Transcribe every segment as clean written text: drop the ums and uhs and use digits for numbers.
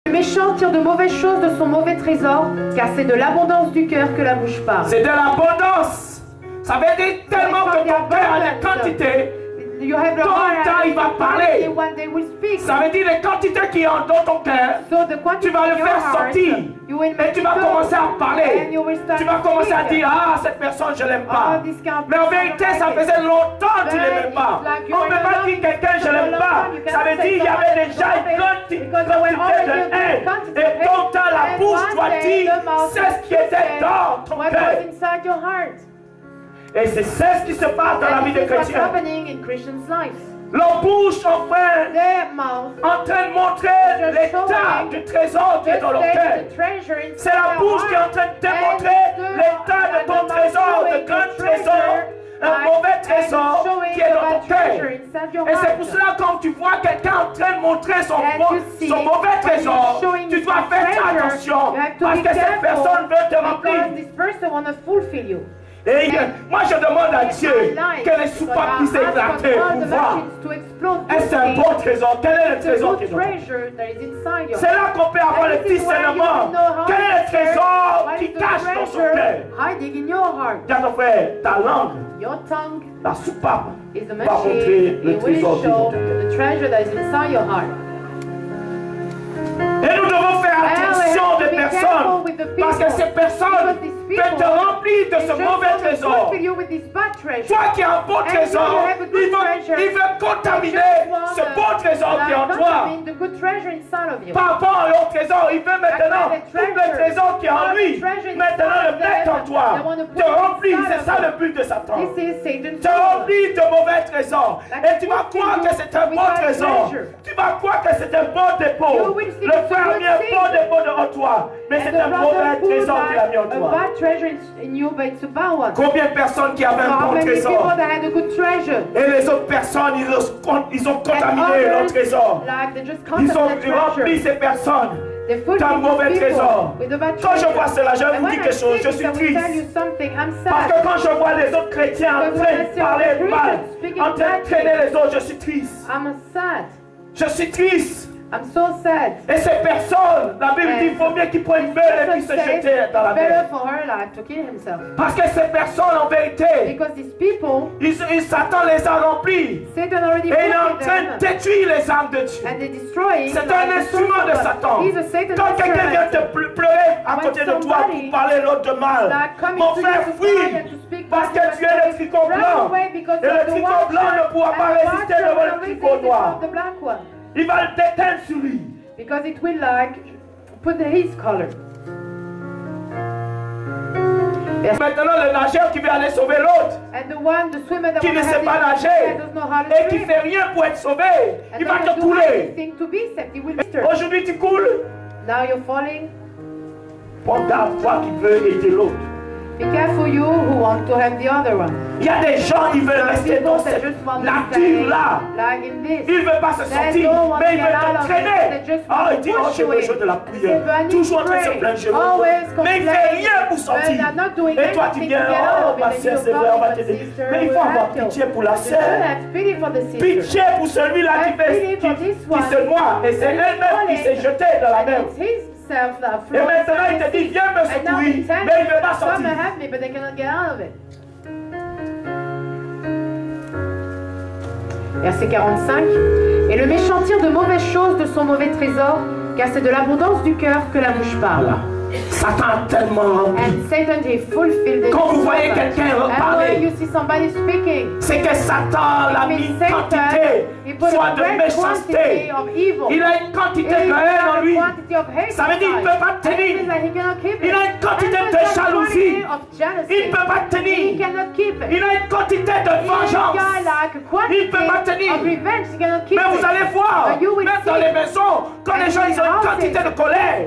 Le méchant tire de mauvaises choses de son mauvais trésor, car c'est de l'abondance du cœur que la bouche parle. C'est de l'abondance. Ça veut dire tellement que ton cœur a des quantités. You have the Ton heart temps, il va parler. one day will speak. Ça veut dire les quantités qui ont dans ton cœur. So the quantity Tu vas le in your faire heart, sortir. you will Et make tu it vas go. commencer à parler. And you will start Tu vas commencer à to dire, speak. ah, cette personne, je l'aime pas. Oh, this kind of Mais en person, vérité, I don't ça like it. faisait longtemps que tu But l'aimais pas. it's like you On ne peut were pas not- dire quelqu'un, je l'aime you pas. cannot Ça veut say dire qu'il y avait somebody déjà you une love quantité because there were already de a haine. quantity Et of hate. tôt la And bouche one doit day dire, the mouth c'est ce qui était will dans say ton what cœur. was inside your heart. Et c'est ce qui se passe dans la vie And des this is what's chrétiens. happening in Christians' lives. Leur bouche, enfin, Their mouth en train de montrer l'état du trésor qui est dans leur cœur. C'est la bouche qui est en train de démontrer l'état de ton trésor, de grand trésor, un mauvais trésor qui est dans ton cœur. Et c'est pour cela quand tu vois quelqu'un en train de montrer son mauvais trésor, tu dois faire attention parce que cette personne veut te remplir. Et moi je demande à Dieu quelle est soupape qui s'est éclatée pour voir. Est-ce un bon trésor? Quel est le trésor qui est dans ton cœur? C'est là qu'on peut avoir le discernement. Quel est le trésor qui cache dans son cœur? Dis à ton frère, ta langue, la soupape, va montrer le trésor qui est dans ton cœur. Et nous devons faire attention des personnes, parce que ces personnes peuvent te remplir de ce mauvais trésor. Toi qui as un bon trésor, il veut contaminer ce bon trésor qui est en toi. Par rapport à l'autre trésor, il veut maintenant tout le trésor qui est en lui, maintenant le mettre en toi. Te remplir, c'est ça le but de Satan. Te remplir de mauvais trésors. Et tu vas croire que c'est un bon trésor. Tu vas croire que c'est un bon dépôt. Le frère a mis un bon dépôt devant toi, mais c'est un mauvais trésor qu'il a mis en toi. Combien de personnes qui avaient un bon trésor et les autres personnes, ils ont contaminé leur trésor. Ils ont rempli ces personnes d'un mauvais trésor. Quand je vois cela, je vais vous dire quelque chose, je suis triste. Parce que quand je vois les autres chrétiens en train de parler mal, en train de traîner les autres, je suis triste. Je suis triste. I'm so sad. Et ces personnes, la Bible dit qu'il faut mieux qu'ils prennent une meule et puis se jeter dans la mer. Parce que ces personnes, en vérité, Satan les a remplis. Et il est en train de détruire les âmes de Dieu. C'est un instrument de Satan. Quand quelqu'un vient te pleurer à côté de toi pour parler l'autre de mal, mon frère, fuis. Parce que tu es le tricot blanc. Et le tricot blanc ne pourra pas résister devant le tricot noir. Il va le déteindre sur lui. Because it will like put his color. Maintenant, le nageur qui veut aller sauver l'autre, qui ne sait pas nager et qui ne fait rien pour être sauvé, il va te couler. Aujourd'hui, tu coules. Now you're falling. Prends garde, toi qui veux aider l'autre. Be careful, you who want to have the other one. Il y a des gens qui veulent rester dans cette nature-là. Ils ne veulent pas se sortir, mais ils veulent te traîner. Ah, il dit, oh, j'ai besoin de la prière. Toujours en train de se plaindre. Mais il ne fait rien pour sortir. Et toi, tu viens, oh, ma soeur, c'est vrai, on va t'aider. Mais il faut avoir pitié pour la soeur. Pitié pour celui-là qui se noie. Et c'est elle-même qui s'est jetée dans la mer. Et maintenant, il te dit, viens me secourir, mais il ne veut pas sortir. Verset 45. Et le méchant tire de mauvaises choses de son mauvais trésor, car c'est de l'abondance du cœur que la bouche parle. Voilà. Satan a tellement rempli. Quand vous voyez quelqu'un reparler, c'est que Satan l'a mis une quantité, soit de méchanceté. Il a une quantité de haine en lui. Ça veut dire qu'il ne peut pas tenir. Il a une quantité de jalousie. Il ne peut pas tenir. Il a une quantité de vengeance. Il ne peut pas tenir. Mais vous allez voir, même dans les maisons, quand les gens ils ont une quantité de colère,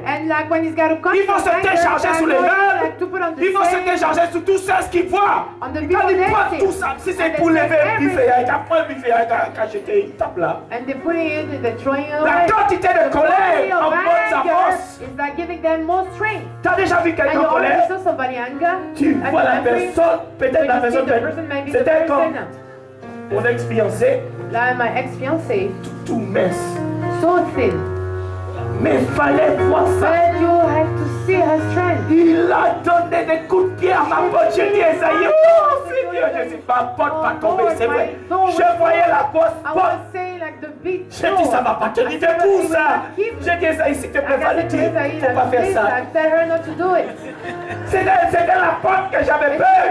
ils vont se décharger sur les meubles, ils vont se décharger sur tout ça, ce qu'ils voient. Quand ils prennent tout ça, si c'est pour lever le buffet, quand j'étais, ils tapent là. La quantité de colère augmente sa force. Tu as déjà vu quelqu'un en colère? Tu vois la personne, peut-être la personne, c'était comme mon ex-fiancé, my ex-fiancé, tout mince. so thin. Mais il fallait voir ça. But you have to see her strength. Il a donné des coups de pied à ma pote. J'ai dit, Esaïe, oh Seigneur, je dis, ma pote va tomber, c'est vrai. Je voyais la grosse pote. J'ai dit, ça ne va pas tenir debout, ça. J'ai dit, Esaïe, s'il te plaît, va le dire. Il ne faut pas faire ça. C'était la porte que j'avais peur.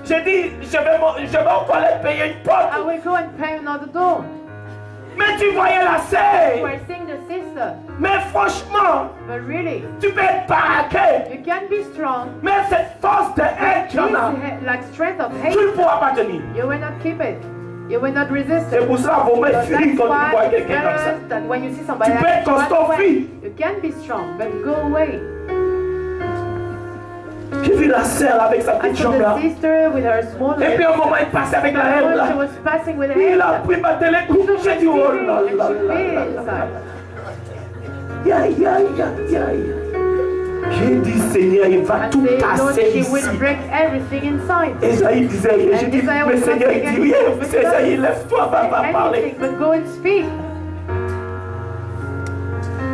J'ai dit, je vais encore aller payer une porte. Mais tu voyais la sœur. Mais franchement, tu peux être baraqué. Mais cette force de haine qu'il y en a, tu ne pourras pas tenir. C'est pour ça qu'il faut mettre fuir quand tu vois quelqu'un comme ça. Tu peux être constant, fuir. J'ai vu la sœur avec sa petite jambe là. Et puis un moment, il passait avec la haine là. Il a pris ma télécoupe. J'ai dit, oh là là là là. Aïe, aïe, aïe, aïe. J'ai dit, Seigneur, il va tout casser ici. Esaïe disait, j'ai dit, mais Seigneur, il dit rien. Esaïe, lève-toi, va parler.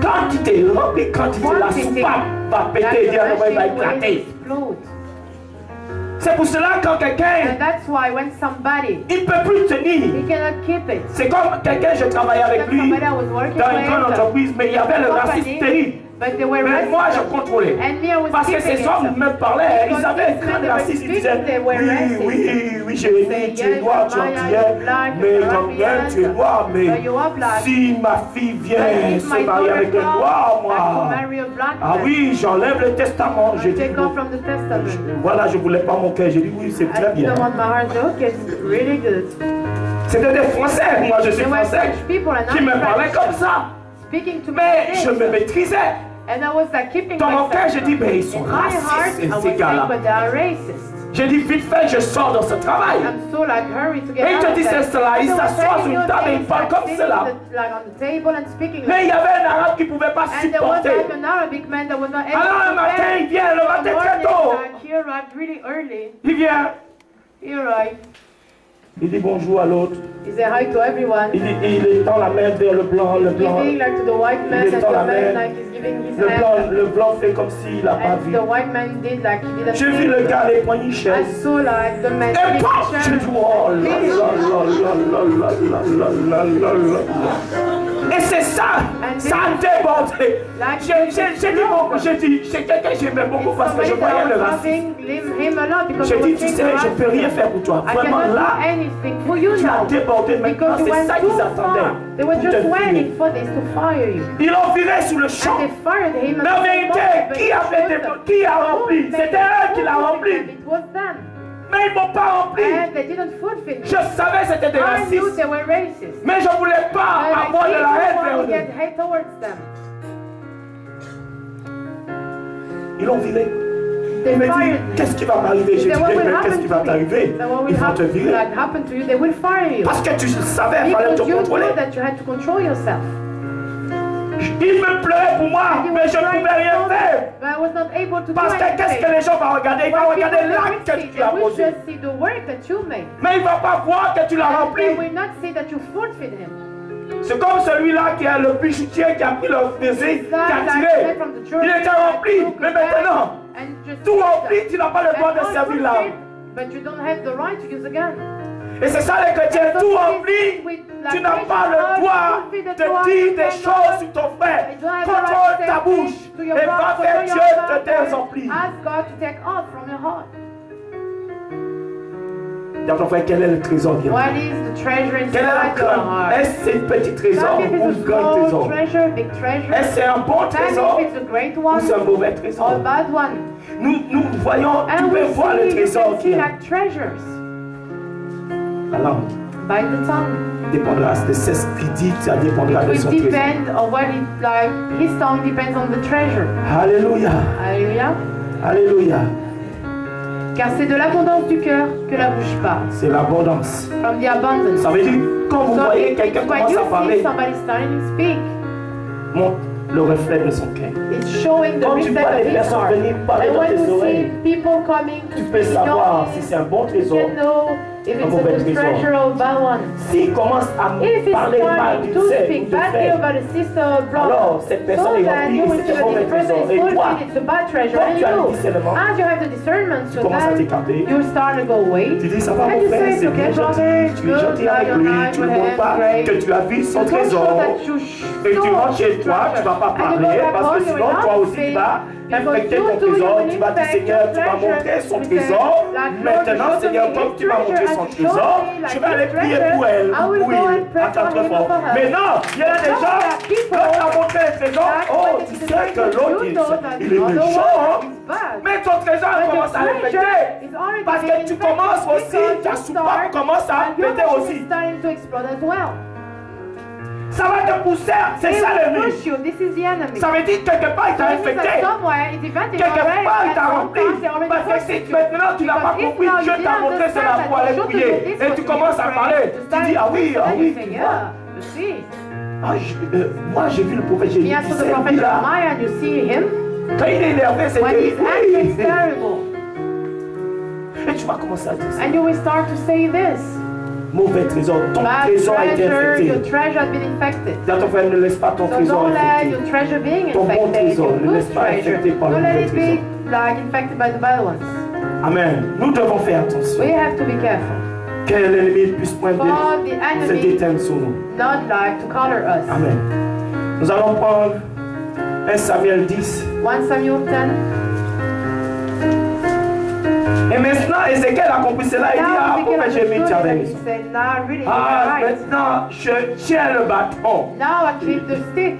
Quand tu t'es rempli, quand tu t'es la soupape va péter, il va éclater. C'est pour cela quand quelqu'un il ne peut plus tenir. C'est comme quelqu'un, je travaillais avec lui dans une grande entreprise, mais il y avait le racisme terrible. Mais moi je contrôlais. Parce que ces hommes me parlaient, ils avaient un grand racisme. Ils disaient, oui, Jérémie, tu es noir, tu es antillais, mais quand même tu es noir, mais si ma fille vient se marier avec un noir, moi, ah oui, j'enlève le testament. J'ai dit, voilà, je ne voulais pas mon cœur. J'ai dit, oui, c'est très bien. C'était des Français, moi je suis français, qui me parlaient comme ça. Mais je me maîtrisais. Dans mon cœur, je dis, mais ils sont racistes, ces gars-là. J'ai dit, vite fait, je sors dans ce travail. Et il te dit, c'est cela. Il s'assoit sur une table et il parle comme cela. Mais il y avait un arabe qui ne pouvait pas supporter. Alors un matin, il vient, le matin très tôt. Il vient. Il dit bonjour à l'autre. Il étend la main vers le blanc, il étend la main. Le blanc fait comme s'il n'a pas vu. J'ai vu le gars les poignées chaise. Et paf, je dis oh là. Et c'est ça, ça a débordé. J'ai dit, c'est quelqu'un que j'aimais beaucoup parce que je voyais le racisme. J'ai dit, tu sais, je ne peux rien faire pour toi. Vraiment là, tu as débordé maintenant, c'est ça qu'ils attendaient. Pour te virer. Ils l'ont viré sous le champ. Mais en vérité, qui a rempli? C'était eux qui l'ont rempli. Mais ils ne m'ont pas rempli. Je savais que c'était des racistes. Mais je ne voulais pas avoir de la haine vers eux. Ils l'ont viré. Il me dit, qu'est-ce qui va m'arriver? J'ai dit, mais qu'est-ce qui va t'arriver? Ils vont te virer. Parce que tu savais, il fallait te contrôler. Il me pleurait pour moi, mais je ne pouvais rien faire. Parce que qu'est-ce que les gens vont regarder? Ils vont regarder l'acte que tu as posé. Mais ils ne vont pas voir que tu l'as rempli. C'est comme celui-là qui a le bijoutier qui a pris le fusil, qui a tiré. Il était rempli, mais maintenant, tout rempli, tu n'as pas le droit de servir l'arme. Et c'est ça les chrétiens, tout rempli, tu n'as pas le droit de dire des choses sur ton frère. Contrôle ta bouche et va faire Dieu te désemplir. Dis à ton frère, quel est le trésor qui est en toi? Quel est le grand? Est-ce que c'est un petit trésor ou un grand trésor? Est-ce que c'est un bon trésor ou c'est un mauvais trésor? Nous voyons, tu peux voir le trésor qui est. La langue dépendra de ce qu'il dit, ça dépendra de son trésor. Alléluia. Alléluia. Car c'est de l'abondance du cœur que la bouche parle. C'est l'abondance. From the abundance. Ça veut dire, quand vous voyez quelqu'un commence à parler, montre le reflet de son cœur. Quand tu vois les personnes venir parler dans tes oreilles, tu peux savoir si c'est un bon trésor If it's a good treasure of bad one. S'il commence à parler mal d'une sœur ou de frère, alors cette personne est remplie et c'est un mauvais trésor. Et toi, toi tu as le discernement, tu commences à t'écarter. Tu dis ça va mon frère, c'est bien gentil, tu es gentil avec lui, tu ne montres pas que tu as vu son trésor. Et tu rentres chez toi, tu ne vas pas parler parce que sinon toi aussi tu vas infecter ton trésor. Tu vas dire Seigneur, tu m'as montré son trésor. Maintenant Seigneur, comme tu m'as montré son trésor, je vais aller prier pour elle, pour lui, à quatre fois. Mais non, il y a des gens, quand tu as montré le trésor, oh, tu sais que l'autre, il est méchant, mais ton trésor commence à l'infecter. Parce que tu commences aussi, ta soupape commence à péter aussi. Ça va te pousser, c'est ça l'ennemi. Ça veut dire quelque part il t'a infecté. Quelque part il t'a rempli. Parce que si maintenant tu n'as pas compris, Dieu t'a montré cela pour aller prier. Et tu commences à parler. Tu dis, ah oui, moi j'ai vu le prophète Jésus. Quand il est énervé, c'est terrible. Et tu vas commencer à dire ça. Mauvais trésor, ton trésor a été infecté. Dans ton frère, ne laisse pas ton trésor infecté. Ton bon trésor, ne laisse pas infecté par le mauvais trésor. Amen. Nous devons faire attention. Que l'ennemi puisse pointer, se déteindre sur nous. Amen. Nous allons prendre 1 Samuel 10. 1 Samuel 10. Et maintenant, Ézéchiel a compris cela. Il dit, ah, prophète Jérémie, tu avais raison. Ah, maintenant, je tiens le bâton.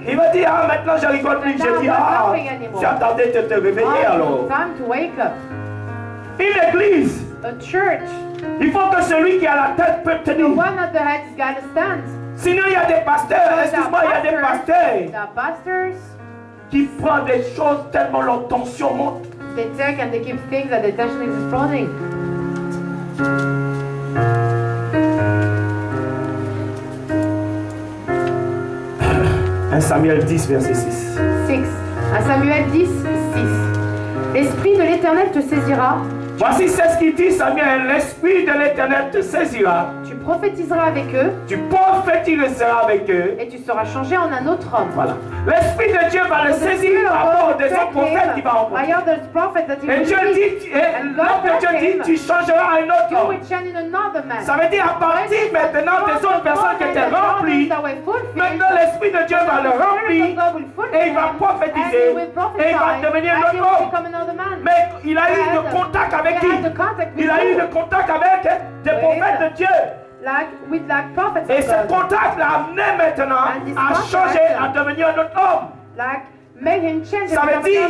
Il va dire, ah, maintenant, je rigole plus. Je dis, ah, j'attendais de te réveiller alors. Une église. Il faut que celui qui a la tête peut tenir. Sinon, il y a des pasteurs, excuse-moi, il y a des pasteurs qui prennent des choses tellement leur tension monte. They take and they keep things that the tension is exploding. 1 Samuel 10, verset 6. 1 Samuel 10, 6. L'Esprit de l'Éternel te saisira. Voici ce qu'il dit, Samuel. L'Esprit de l'Éternel te saisira. Tu prophétiseras avec eux. Tu prophétiseras avec eux. Et tu seras changé en un autre homme. Voilà. L'Esprit de Dieu va le saisir par rapport des autres prophètes qui va rencontrer. Et Dieu dit, l'homme de Dieu dit, tu changeras en un autre homme. Ça veut dire à partir maintenant des autres personnes qui étaient remplies, maintenant l'Esprit de Dieu va le remplir et il va prophétiser et il va devenir un autre homme. Mais il a eu le contact avec qui? Il a eu le contact avec des prophètes de Dieu. Et ce contact l'a amené maintenant à changer, à devenir un autre homme. Ça veut dire,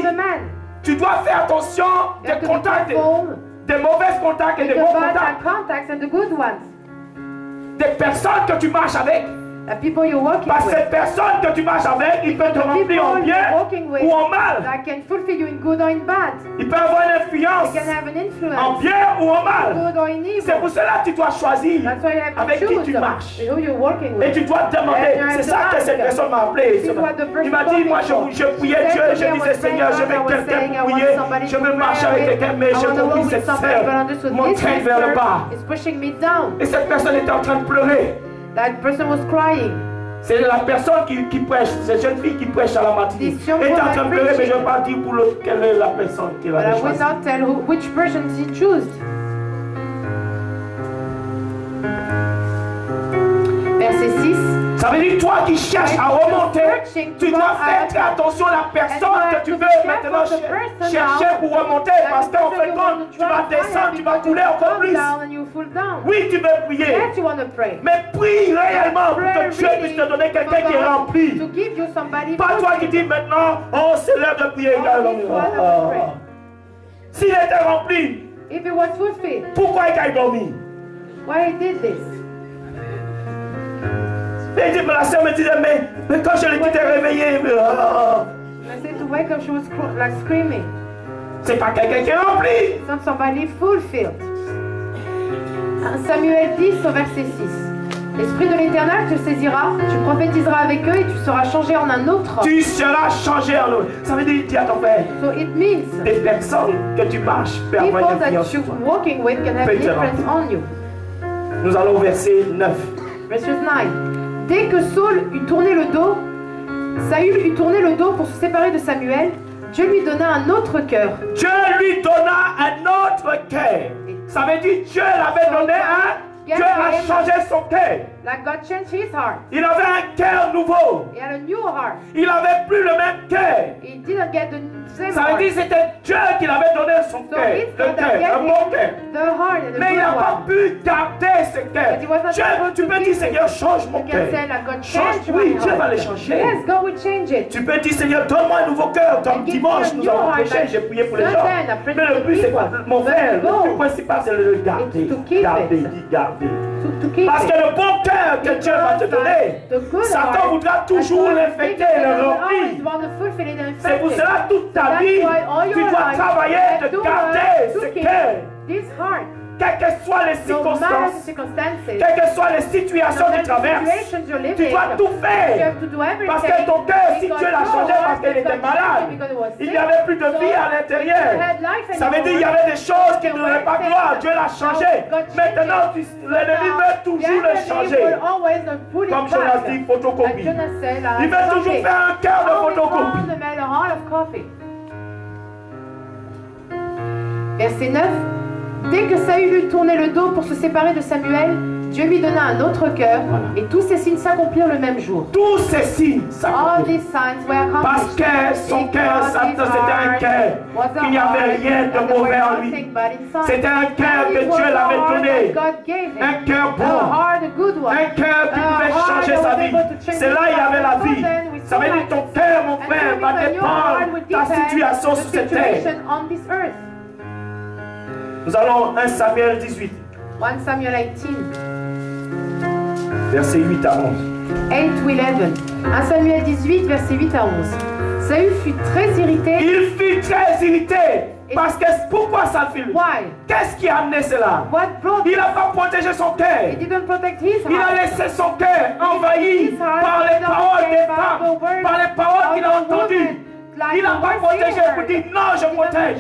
tu dois faire attention des contacts, des mauvais contacts et des bons contacts. Des personnes que tu marches avec. Parce que cette personne que tu marches avec, il peut te remplir en bien ou en mal. Il peut avoir une influence en bien ou en mal. C'est pour cela que tu dois choisir avec qui tu marches. Et tu dois te demander. C'est ça que cette personne m'a appelé. Il m'a dit, moi je priais Dieu, je disais Seigneur, je veux quelqu'un pour prier. Je veux marcher avec quelqu'un, mais je trouve que cette sœur m'entraîne vers le bas. Et cette personne était en train de pleurer. That person was crying. C'est la personne qui prêche, cette jeune fille qui prêche à la matinée. Elle est en train de pleurer, mais je ne vais pas dire pour l'autre quelle est la personne qui l'a choisie. But I will not tell which person she chose. Verset 6. Ça veut dire toi qui cherches à remonter, tu dois faire très attention à la personne que tu veux maintenant chercher pour remonter, parce qu'en fait quand tu vas descendre, tu vas couler encore plus. Oui, tu veux prier, mais prie réellement pour que Dieu puisse te donner quelqu'un qui est rempli. Pas toi qui dis maintenant, oh c'est l'heure de prier. S'il était rempli, pourquoi il a dormi? Why he did this? Et dit, la sœur me disait, mais quand je l'ai dit, t'es réveillé. I said to wake up, she was like screaming. C'est pas quelqu'un qui est rempli. It's not somebody fulfilled. Samuel 10 au verset 6. L'Esprit de l'Éternel te saisira, tu prophétiseras avec eux et tu seras changé en un autre. Tu seras changé en autre. Ça veut dire, dis à ton père, so it means des personnes que tu marches peuvent avoir une influence sur toi. Walking with can have an influence on you. Nous allons au verset 9. Verse 9. Dès que Saül eut tourné le dos, Saül eut tourné le dos pour se séparer de Samuel, Dieu lui donna un autre cœur. Dieu lui donna un autre cœur. Ça veut dire Dieu l'avait donné un. Dieu a changé son cœur. Like God changed his heart. Il avait un cœur nouveau. He had a new heart. Il n'avait plus le même cœur. He didn't get the same Ça veut dire que c'était Dieu qui l'avait donné son cœur. Le cœur, un bon cœur. Mais il n'a pas pu garder ce cœur. Dieu, tu peux dire Seigneur, change mon cœur. Change, oui, Dieu va le changer. Yes, God will change it. Tu peux dire Seigneur, donne-moi un nouveau cœur. Comme dimanche, nous avons prêché, j'ai prié pour les gens. Mais le but c'est quoi? Mon frère, le but principal c'est de le garder. Garder. Parce que le bon cœur que Dieu va te donner, Satan voudra toujours l'infecter et le remplir. C'est pour cela toute ta vie, tu dois travailler de garder ce cœur. Quelles que soient les circonstances, quelles que soient les situations que tu traverses, tu dois tout faire. Parce que ton cœur, si Dieu l'a changé parce qu'il était malade, il n'y avait plus de vie à l'intérieur. Ça veut dire qu'il y avait des choses qui ne donnaient pas gloire. Dieu l'a changé. Maintenant, l'ennemi veut toujours le changer. Comme Jonas dit, photocopie. Il veut toujours faire un cœur de photocopie. Verset 9. Dès que Saül eut tourné le dos pour se séparer de Samuel, Dieu lui donna un autre cœur, et tous ces signes s'accomplirent le même jour. Tous ces signes s'accomplirent. Parce que son cœur, c'était un cœur qu'il n'y avait rien de mauvais en lui. C'était un cœur que Dieu l'avait donné. Un cœur bon. Un cœur qui pouvait changer sa vie. C'est là il y avait la vie. Ça veut dire ton cœur, mon frère, va dépendre de ta situation sur cette terre. Nous allons 1 Samuel 18. 1 Samuel 18. Versets 8 à 11. 8 to 11. 1 Samuel 18, versets 8 à 11. Saül fut très irrité. Il fut très irrité. Parce que pourquoi ça fait? Qu'est-ce qui a amené cela? Il n'a pas protégé son cœur. Il a laissé son cœur envahi par les paroles des femmes, par les paroles qu'il a entendues. Il n'a pas protégé pour dire non, je protège.